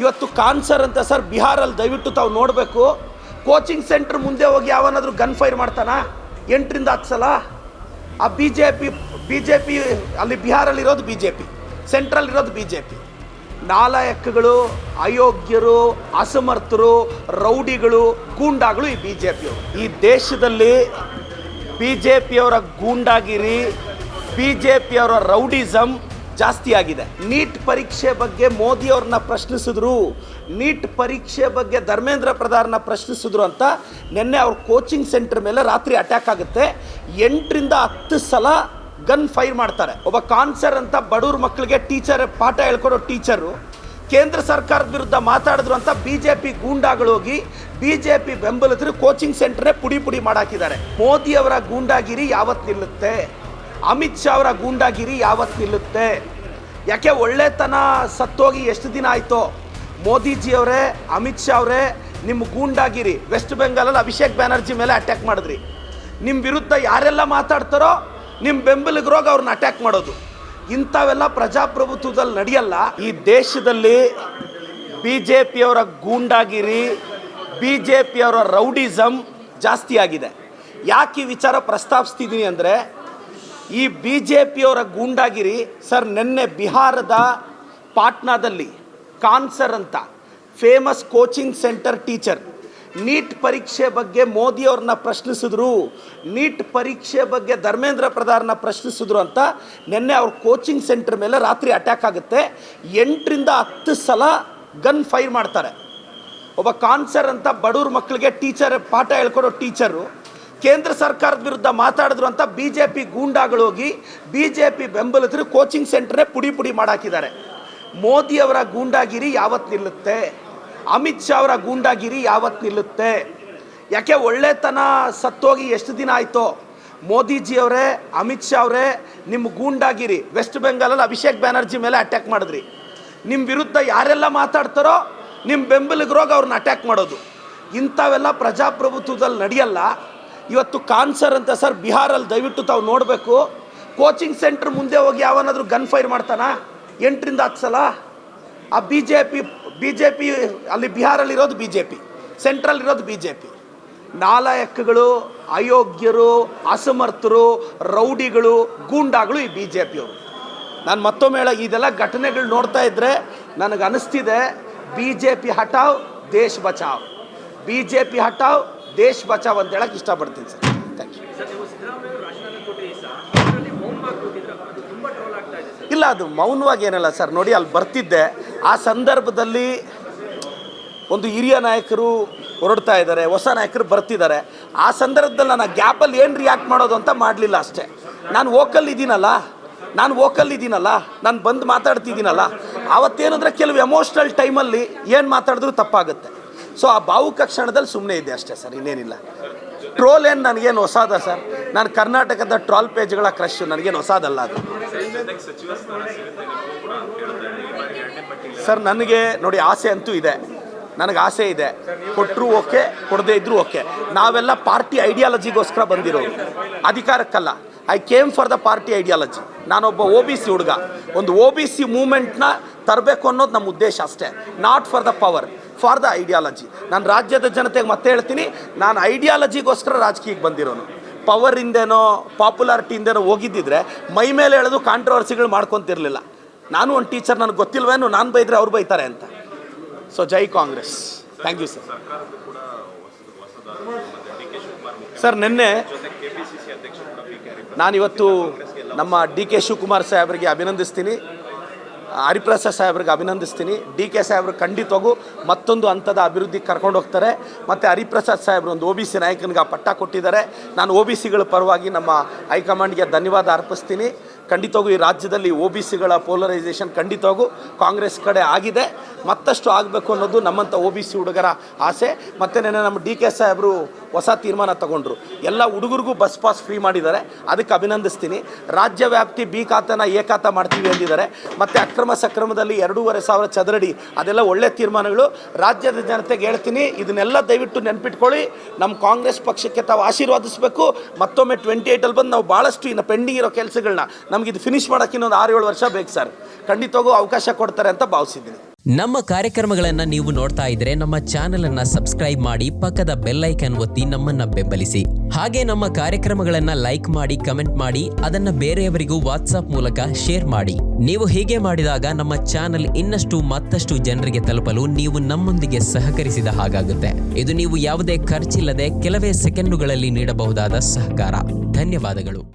ಇವತ್ತು ಕಾನ್ಸರ್ ಅಂತ ಸರ್ ಬಿಹಾರಲ್ಲಿ ದಯವಿಟ್ಟು ತಾವು ನೋಡಬೇಕು. ಕೋಚಿಂಗ್ ಸೆಂಟ್ರ್ ಮುಂದೆ ಹೋಗಿ ಯಾವನಾದರೂ ಗನ್ ಫೈರ್ ಮಾಡ್ತಾನ 8ರಿಂದ 10 ಸಲ. ಆ ಬಿ ಜೆ ಪಿ ಅಲ್ಲಿ ಬಿಹಾರಲ್ಲಿರೋದು ಬಿ ಜೆ ಪಿ, ಸೆಂಟ್ರಲ್ಲಿರೋದು ಬಿ ಜೆ ಪಿ. ನಾಲಾಯಕಗಳು, ಅಯೋಗ್ಯರು, ಅಸಮರ್ಥರು, ರೌಡಿಗಳು, ಗೂಂಡಾಗಳು ಈ ಬಿ ಜೆ ಪಿಯವರು. ಈ ದೇಶದಲ್ಲಿ ಬಿ ಜೆ ಪಿಯವರ ಗೂಂಡಾಗಿರಿ, ಬಿ ಜೆ ಪಿಯವರ ರೌಡಿಸಮ್ ಜಾಸ್ತಿ ಆಗಿದೆ. ನೀಟ್ ಪರೀಕ್ಷೆ ಬಗ್ಗೆ ಮೋದಿಯವ್ರನ್ನ ಪ್ರಶ್ನಿಸಿದ್ರು, ನೀಟ್ ಪರೀಕ್ಷೆ ಬಗ್ಗೆ ಧರ್ಮೇಂದ್ರ ಪ್ರಧಾನನ ಪ್ರಶ್ನಿಸಿದ್ರು ಅಂತ ನಿನ್ನೆ ಅವ್ರ ಕೋಚಿಂಗ್ ಸೆಂಟರ್ ಮೇಲೆ ರಾತ್ರಿ ಅಟ್ಯಾಕ್ ಆಗುತ್ತೆ. 8ರಿಂದ 10 ಸಲ ಗನ್ ಫೈರ್ ಮಾಡ್ತಾರೆ. ಒಬ್ಬ ಕಾನ್ಸರ್ ಅಂತ ಬಡವ್ರ ಮಕ್ಕಳಿಗೆ ಪಾಠ ಹೇಳ್ಕೊಡೋ ಟೀಚರು ಕೇಂದ್ರ ಸರ್ಕಾರದ ವಿರುದ್ಧ ಮಾತಾಡಿದ್ರು ಅಂತ ಬಿ ಜೆ ಪಿ ಗೂಂಡಾಗಳು ಹೋಗಿ ಬಿ ಜೆ ಪಿ ಬೆಂಬಲಿತರು ಕೋಚಿಂಗ್ ಸೆಂಟರ್ನೇ ಪುಡಿ ಮಾಡಾಕಿದ್ದಾರೆ. ಮೋದಿಯವರ ಗೂಂಡಾಗಿರಿ ಯಾವತ್ತು ನಿಲ್ಲುತ್ತೆ? ಅಮಿತ್ ಶಾ ಅವರ ಗೂಂಡಾಗಿರಿ ಯಾವತ್ತು ನಿಲ್ಲುತ್ತೆ? ಯಾಕೆ ಒಳ್ಳೆತನ ಸತ್ತೋಗಿ ಎಷ್ಟು ದಿನ ಆಯಿತೋ? ಮೋದಿಜಿಯವರೇ, ಅಮಿತ್ ಶಾ ಅವರೇ, ನಿಮ್ಮ ಗೂಂಡಾಗಿರಿ ವೆಸ್ಟ್ ಬೆಂಗಾಲಲ್ಲಿ ಅಭಿಷೇಕ್ ಬ್ಯಾನರ್ಜಿ ಮೇಲೆ ಅಟ್ಯಾಕ್ ಮಾಡಿದ್ರಿ. ನಿಮ್ಮ ವಿರುದ್ಧ ಯಾರೆಲ್ಲ ಮಾತಾಡ್ತಾರೋ ನಿಮ್ಮ ಬೆಂಬಲಿಗರೋಗಿ ಅವ್ರನ್ನ ಅಟ್ಯಾಕ್ ಮಾಡೋದು. ಇಂಥವೆಲ್ಲ ಪ್ರಜಾಪ್ರಭುತ್ವದಲ್ಲಿ ನಡೆಯಲ್ಲ. ಈ ದೇಶದಲ್ಲಿ ಬಿ ಜೆ ಪಿಯವರ ಗೂಂಡಾಗಿರಿ, ಬಿ ಜೆ ಪಿಯವರ ರೌಡಿಸಮ್ ಜಾಸ್ತಿ ಆಗಿದೆ. ಯಾಕೆ ಈ ವಿಚಾರ ಪ್ರಸ್ತಾಪಿಸ್ತಿದ್ದೀನಿ ಅಂದರೆ, ಈ ಬಿ ಜೆ ಪಿಯವರ ಗೂಂಡಾಗಿರಿ ಸರ್ ನಿನ್ನೆ ಬಿಹಾರದ ಪಾಟ್ನಾದಲ್ಲಿ ಕಾನ್ಸರ್ ಅಂತ famous coaching centre teacher NEET ಪರೀಕ್ಷೆ ಬಗ್ಗೆ ಮೋದಿಯವ್ರನ್ನ ಪ್ರಶ್ನಿಸಿದ್ರು, ನೀಟ್ ಪರೀಕ್ಷೆ ಬಗ್ಗೆ ಧರ್ಮೇಂದ್ರ ಪ್ರಧಾನನ ಪ್ರಶ್ನಿಸಿದ್ರು ಅಂತ ನಿನ್ನೆ ಅವ್ರ ಕೋಚಿಂಗ್ ಸೆಂಟರ್ ಮೇಲೆ ರಾತ್ರಿ ಅಟ್ಯಾಕ್ ಆಗುತ್ತೆ. 8ರಿಂದ 10 ಸಲ ಗನ್ ಫೈರ್ ಮಾಡ್ತಾರೆ. ಒಬ್ಬ ಕಾನ್ಸರ್ ಅಂತ ಬಡವ್ರ ಮಕ್ಕಳಿಗೆ ಪಾಠ ಹೇಳ್ಕೊಡೋ ಟೀಚರು ಕೇಂದ್ರ ಸರ್ಕಾರದ ವಿರುದ್ಧ ಮಾತಾಡಿದ್ರು ಅಂತ ಬಿ ಜೆ ಪಿ ಗೂಂಡಾಗಳು ಹೋಗಿ ಬಿ ಜೆ ಪಿ ಬೆಂಬಲಿತರು ಕೋಚಿಂಗ್ ಸೆಂಟರ್ನೇ ಪುಡಿ ಮಾಡಾಕಿದ್ದಾರೆ. ಮೋದಿಯವರ ಗೂಂಡಾಗಿರಿ ಯಾವತ್ತು ನಿಲ್ಲುತ್ತೆ? ಅಮಿತ್ ಶಾ ಅವರ ಗೂಂಡಾಗಿರಿ ಯಾವತ್ತು ನಿಲ್ಲುತ್ತೆ? ಯಾಕೆ ಒಳ್ಳೆತನ ಸತ್ತೋಗಿ ಎಷ್ಟು ದಿನ ಆಯಿತೋ? ಮೋದಿಜಿಯವರೇ, ಅಮಿತ್ ಶಾ ಅವರೇ, ನಿಮ್ಮ ಗೂಂಡಾಗಿರಿ ವೆಸ್ಟ್ ಬೆಂಗಾಲಲ್ಲಿ ಅಭಿಷೇಕ್ ಬ್ಯಾನರ್ಜಿ ಮೇಲೆ ಅಟ್ಯಾಕ್ ಮಾಡಿದ್ರಿ. ನಿಮ್ಮ ವಿರುದ್ಧ ಯಾರೆಲ್ಲ ಮಾತಾಡ್ತಾರೋ ನಿಮ್ಮ ಬೆಂಬಲಿಗರೋಗಿ ಅವ್ರನ್ನ ಅಟ್ಯಾಕ್ ಮಾಡೋದು. ಇಂಥವೆಲ್ಲ ಪ್ರಜಾಪ್ರಭುತ್ವದಲ್ಲಿ ನಡೆಯಲ್ಲ. ಇವತ್ತು ಕಾನ್ಸರ್ ಅಂತ ಸರ್ ಬಿಹಾರಲ್ಲಿ ದಯವಿಟ್ಟು ತಾವು ನೋಡಬೇಕು. ಕೋಚಿಂಗ್ ಸೆಂಟ್ರ್ ಮುಂದೆ ಹೋಗಿ ಯಾವನಾದರೂ ಗನ್ ಫೈರ್ ಮಾಡ್ತಾನ 8ರಿಂದ 10 ಸಲ. ಆ ಬಿ ಜೆ ಪಿ ಅಲ್ಲಿ ಬಿಹಾರಲ್ಲಿರೋದು ಬಿ ಜೆ ಪಿ, ಸೆಂಟ್ರಲ್ಲಿರೋದು ಬಿ ಜೆ ಪಿ. ನಾಲಾಯಕಗಳು, ಅಯೋಗ್ಯರು, ಅಸಮರ್ಥರು, ರೌಡಿಗಳು, ಗೂಂಡಾಗಳು ಈ ಬಿ ಜೆ ಪಿಯವರು. ನಾನು ಮತ್ತೊಮ್ಮೆ ಇದೆಲ್ಲ ಘಟನೆಗಳು ನೋಡ್ತಾ ಇದ್ದರೆ ನನಗೆ ಅನಿಸ್ತಿದೆ, ಬಿ ಜೆ ಪಿ ಹಟಾವ್ ದೇಶ್ ಬಚಾವ್, ಬಿ ಜೆ ಪಿ ಹಟಾವ್ ದೇಶ್ ಬಚಾವ್ ಅಂತ ಹೇಳಕ್ಕೆ ಇಷ್ಟಪಡ್ತೀನಿ ಸರ್. Thank you. ಇಲ್ಲ, ಅದು ಮೌನವಾಗಿ ಏನಲ್ಲ ಸರ್. ನೋಡಿ, ಅಲ್ಲಿ ಬರ್ತಿದ್ದೆ, ಆ ಸಂದರ್ಭದಲ್ಲಿ ಒಂದು ಹಿರಿಯ ನಾಯಕರು ಹೊರಡ್ತಾ ಇದ್ದಾರೆ, ಹೊಸ ನಾಯಕರು ಬರ್ತಿದ್ದಾರೆ. ಆ ಸಂದರ್ಭದಲ್ಲಿ ನಾನು ಗ್ಯಾಪಲ್ಲಿ ಏನು ರಿಯಾಕ್ಟ್ ಮಾಡೋದು ಅಂತ ಮಾಡಲಿಲ್ಲ ಅಷ್ಟೇ. ನಾನು ವೋಕಲ್ ಇದ್ದೀನಲ್ಲ, ನಾನು ಬಂದು ಮಾತಾಡ್ತಿದ್ದೀನಲ್ಲ. ಆವತ್ತೇನಂದರೆ ಕೆಲವು ಎಮೋಷ್ನಲ್ ಟೈಮಲ್ಲಿ ಏನು ಮಾತಾಡಿದ್ರೂ ತಪ್ಪಾಗುತ್ತೆ. ಸೊ ಆ ಭಾವುಕ ಕ್ಷಣದಲ್ಲಿ ಸುಮ್ಮನೆ ಇದೆ ಅಷ್ಟೇ ಸರ್, ಇನ್ನೇನಿಲ್ಲ. ಟ್ರೋಲ್ ಏನು ನನಗೇನು ಹೊಸಾದ ಸರ್? ನಾನು ಕರ್ನಾಟಕದ ಟ್ರಾಲ್ ಪೇಜ್ಗಳ ಕ್ರಶ್, ನನಗೇನು ಹೊಸಾದಲ್ಲ ಅದು ಸರ್. ನನಗೆ ನೋಡಿ, ಆಸೆ ಅಂತೂ ಇದೆ, ನನಗೆ ಆಸೆ ಇದೆ. ಕೊಟ್ಟರು ಓಕೆ, ಕೊಡದೇ ಇದ್ದರೂ ಓಕೆ. ನಾವೆಲ್ಲ ಪಾರ್ಟಿ ಐಡಿಯಾಲಜಿಗೋಸ್ಕರ ಬಂದಿರೋರು, ಅಧಿಕಾರಕ್ಕಲ್ಲ. I came for the party ideology. ನಾನೊಬ್ಬ ಒ ಬಿ ಸಿ ಹುಡುಗ. ಒಂದು ಒ ಬಿ ಸಿ ಮೂಮೆಂಟ್ನ ತರಬೇಕು ಅನ್ನೋದು ನಮ್ಮ ಉದ್ದೇಶ ಅಷ್ಟೇ, not for the power, for the ideology. ನಾನು ರಾಜ್ಯದ ಜನತೆಗೆ ಮತ್ತೆ ಹೇಳ್ತೀನಿ, ನಾನು ಐಡಿಯಾಲಜಿಗೋಸ್ಕರ ರಾಜಕೀಯಕ್ಕೆ ಬಂದಿರೋನು. ಪವರ್ ಇಂದೇನೋ ಪಾಪ್ಯುಲಾರಿಟಿಯಿಂದೇನೋ ಹೋಗಿದ್ದಿದ್ರೆ ಮೈ ಮೇಲೆ ಹೇಳೋದು ಕಾಂಟ್ರವರ್ಸಿಗಳು ಮಾಡ್ಕೊತಿರ್ಲಿಲ್ಲ. ನಾನು ಒಂದು ಟೀಚರ್, ನನಗೆ ಗೊತ್ತಿಲ್ವೇನು ನಾನು ಬೈದರೆ ಅವ್ರು ಬೈತಾರೆ ಅಂತ. ಸೊ ಜೈ Congress. Thank you sir. Sir, ನಿನ್ನೆ ನಾನಿವತ್ತು ನಮ್ಮ ಡಿ ಕೆ ಶಿವಕುಮಾರ್ ಸಾಹೇಬರಿಗೆ ಅಭಿನಂದಿಸ್ತೀನಿ, ಹರಿಪ್ರಸಾದ್ ಸಾಹೇಬ್ರಿಗೆ ಅಭಿನಂದಿಸ್ತೀನಿ. ಡಿ ಕೆ ಸಾಹೇಬ್ರು ಖಂಡಿತವಾಗೂ ಮತ್ತೊಂದು ಹಂತದ ಅಭಿವೃದ್ಧಿಗೆ ಕರ್ಕೊಂಡು ಹೋಗ್ತಾರೆ. ಮತ್ತು ಹರಿಪ್ರಸಾದ್ ಸಾಹೇಬ್ರು ಒಂದು ಒ ಬಿ ಸಿ ನಾಯಕನಿಗೆ ಆ ಪಟ್ಟ ಕೊಟ್ಟಿದ್ದಾರೆ. ನಾನು ಒ ಬಿ ಸಿಗಳ ಪರವಾಗಿ ನಮ್ಮ ಹೈಕಮಾಂಡ್ಗೆ ಧನ್ಯವಾದ ಅರ್ಪಿಸ್ತೀನಿ. ಖಂಡಿತವಾಗೂ ಈ ರಾಜ್ಯದಲ್ಲಿ ಒ ಬಿ ಸಿಗಳ ಪೋಲರೈಸೇಷನ್ ಖಂಡಿತವಾಗೂ ಕಾಂಗ್ರೆಸ್ ಕಡೆ ಆಗಿದೆ, ಮತ್ತಷ್ಟು ಆಗಬೇಕು ಅನ್ನೋದು ನಮ್ಮಂಥ ಒ ಬಿ ಸಿ ಹುಡುಗರ ಆಸೆ. ಮತ್ತು ನೆನ್ನೆ ನಮ್ಮ ಡಿ ಕೆ ಸಾಹೇಬರು ಹೊಸ ತೀರ್ಮಾನ ತಗೊಂಡ್ರು, ಎಲ್ಲ ಹುಡುಗರಿಗೂ ಬಸ್ ಪಾಸ್ ಫ್ರೀ ಮಾಡಿದ್ದಾರೆ, ಅದಕ್ಕೆ ಅಭಿನಂದಿಸ್ತೀನಿ. ರಾಜ್ಯ ವ್ಯಾಪ್ತಿ ಬಿ ಖಾತೆನ ಎ ಖಾತೆ ಮಾಡ್ತೀವಿ ಅಂದಿದ್ದಾರೆ. ಮತ್ತು ಅಕ್ರಮ ಸಕ್ರಮದಲ್ಲಿ 2,500 ಚದರಡಿ, ಅದೆಲ್ಲ ಒಳ್ಳೆ ತೀರ್ಮಾನಗಳು. ರಾಜ್ಯದ ಜನತೆಗೆ ಹೇಳ್ತೀನಿ, ಇದನ್ನೆಲ್ಲ ದಯವಿಟ್ಟು ನೆನ್ಪಿಟ್ಕೊಳ್ಳಿ. ನಮ್ಮ ಕಾಂಗ್ರೆಸ್ ಪಕ್ಷಕ್ಕೆ ತಾವು ಆಶೀರ್ವಾದಿಸಬೇಕು. ಮತ್ತೊಮ್ಮೆ 28 ಬಂದು ನಾವು ಭಾಳಷ್ಟು ಇನ್ನು ಪೆಂಡಿಂಗ್ ಇರೋ ಕೆಲಸಗಳನ್ನ ನಮಗಿದು ಫಿನಿಷ್ ಮಾಡೋಕ್ಕೆ ಇನ್ನೊಂದು 6-7 ವರ್ಷ ಬೇಕು ಸರ್. ಖಂಡಿತವಾಗೂ ಅವಕಾಶ ಕೊಡ್ತಾರೆ ಅಂತ ಭಾವಿಸಿದ್ದೀನಿ. ನಮ್ಮ ಕಾರ್ಯಕ್ರಮಗಳನ್ನ ನೀವು ನೋಡ್ತಾ ಇದ್ರೆ ನಮ್ಮ ಚಾನೆಲ್ ಅನ್ನ ಸಬ್ಸ್ಕ್ರೈಬ್ ಮಾಡಿ, ಪಕ್ಕದ ಬೆಲ್ ಐಕನ್ ಒತ್ತಿ ನಮ್ಮನ್ನ ಬೆಂಬಲಿಸಿ. ಹಾಗೆ ನಮ್ಮ ಕಾರ್ಯಕ್ರಮಗಳನ್ನ ಲೈಕ್ ಮಾಡಿ, ಕಮೆಂಟ್ ಮಾಡಿ, ಅದನ್ನ ಬೇರೆಯವರಿಗೂ ವಾಟ್ಸ್ಆಪ್ ಮೂಲಕ ಶೇರ್ ಮಾಡಿ. ನೀವು ಹೀಗೆ ಮಾಡಿದಾಗ ನಮ್ಮ ಚಾನೆಲ್ ಇನ್ನಷ್ಟು ಮತ್ತಷ್ಟು ಜನರಿಗೆ ತಲುಪಲು ನೀವು ನಮ್ಮೊಂದಿಗೆ ಸಹಕರಿಸಿದ ಹಾಗಾಗುತ್ತೆ. ಇದು ನೀವು ಯಾವುದೇ ಖರ್ಚಿಲ್ಲದೆ ಕೆಲವೇ ಸೆಕೆಂಡುಗಳಲ್ಲಿ ನೀಡಬಹುದಾದ ಸಹಕಾರ. ಧನ್ಯವಾದಗಳು.